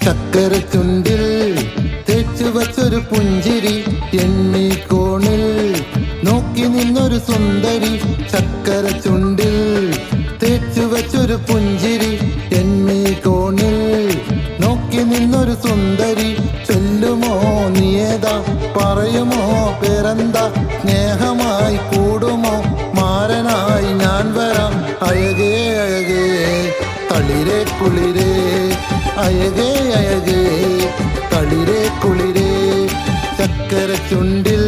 ചക്കര ചുണ്ടിൽ തേച്ചു വച്ചൊരു പുഞ്ചിരി, എണ്ണി കോണിൽ നോക്കി നിന്നൊരു സുന്ദരി. ചക്കര ചുണ്ടിൽ തേച്ചു വച്ചൊരു പുഞ്ചിരി, എണ്ണി കോണിൽ നോക്കി നിന്നൊരു സുന്ദരി. ചൊല്ലുമോ നീയേതാ, പറയുമോ പേരെന്താ, സ്നേഹമായി കൂടുമോ മാരനായി ഞാൻ വരാം. അഴകേ അഴകേ തളിരേ കുളിരേ, അഴകേ അഴകേ തളിരേ കുളിരേ. ചക്കര ചുണ്ടിൽ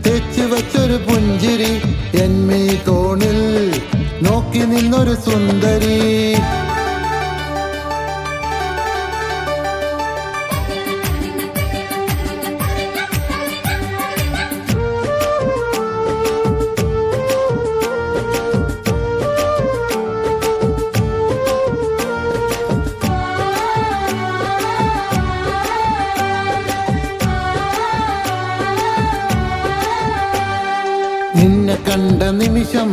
തേച്ചു വച്ചൊരു പുഞ്ചിരി, എന്മീ കോണിൽ നോക്കി നിന്നൊരു സുന്ദരി. നിന്നെ കണ്ട നിമിഷം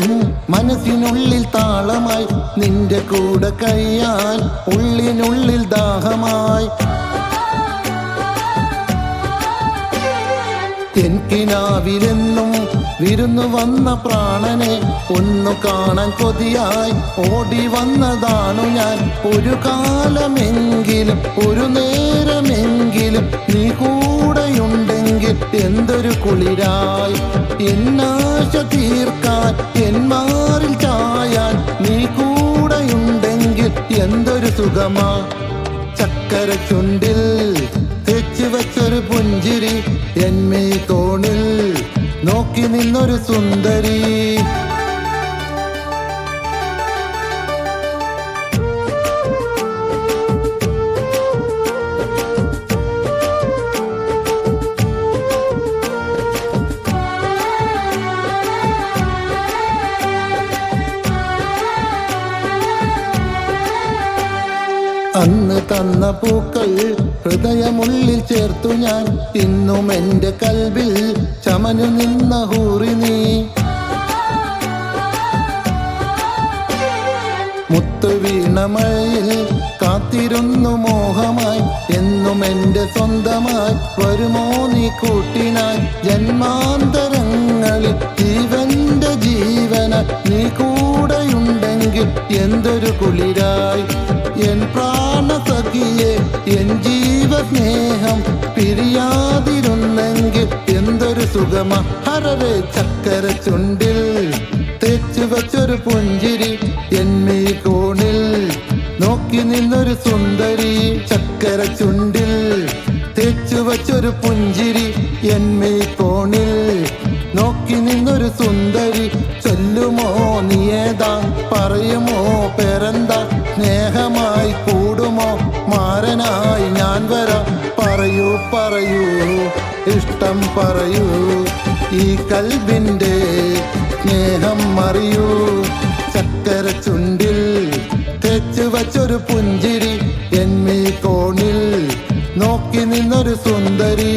മനസ്സിനുള്ളിൽ താളമായി, നിന്റെ കൂടെ കഴിയാൻ ഉള്ളിനുള്ളിൽ ദാഹമായി. എനിക്കിനാവിലെന്നും വിരുന്നു വന്ന പ്രാണനെ ഒന്നു കാണാൻ കൊതിയായി ഓടി വന്നതാണു ഞാൻ. ഒരു കാലമെങ്കിലും ഒരു നേരമെങ്കിലും നീ കൂടെയുണ്ടെങ്കിൽ എന്തൊരു കുളിരായി. എന്നാശ തീർക്കാൻ എന്മാറിൽ ചായാൻ നീ കൂടെയുണ്ടെങ്കിൽ എന്തൊരു സുഖമാ. ചക്കര ചുണ്ടിൽ തേച്ചു വച്ചൊരു പുഞ്ചിരി, എന്മീ കോണിൽ നോക്കി നിന്നൊരു സുന്ദരി. അന്ന് തന്ന പൂക്കൾ ഹൃദയമുള്ളിൽ ചേർത്തു ഞാൻ, ഇന്നും എൻ്റെ കൽബിൽ ചമഞ്ഞു നിന്ന ഹൂറി നീ. മുത്തു വീണമഴയിൽ കാത്തിരുന്നു മോഹമായി, എന്നും എൻ്റെ സ്വന്തമായി വരുമോ നീ കൂട്ടിനായി. ജന്മാന്തരങ്ങളിൽ ജീവന്റെ ജീവന നീ കൂടെയുണ്ടെങ്കിൽ എന്തൊരു കുളിരായി. എൻ പ്രാണസഖിയെ എൻ ജീവസ്നേഹം പിരിയാതിരുന്നെങ്കിൽ എന്തൊരു സുഖമ. ഹരവേ ചക്കര ചുണ്ടിൽ തേച്ചു വച്ചൊരു പുഞ്ചിരി, എന്മീ കോണിൽ നോക്കി നിന്നൊരു സുന്ദരി. ചക്കര ചുണ്ടിൽ തേച്ചു വച്ചൊരു പുഞ്ചിരി, എന്മീ കോണിൽ നോക്കി നിന്നൊരു സുന്ദരി. ചൊല്ലുമോ നീയേതാ, പറയുമോ പേരെന്താ, സ്നേഹമായി കൂടുമോ മാരനായി ഞാൻ വരാം. പറയൂ പറയൂ ഇഷ്ടം പറയൂ, ഈ കൽബിൻ്റെ സ്നേഹം അറിയൂ. ചക്കര ചുണ്ടിൽ തേച്ചു വച്ചൊരു പുഞ്ചിരി, എന്മീ കോണിൽ നോക്കി നിന്നൊരു സുന്ദരി.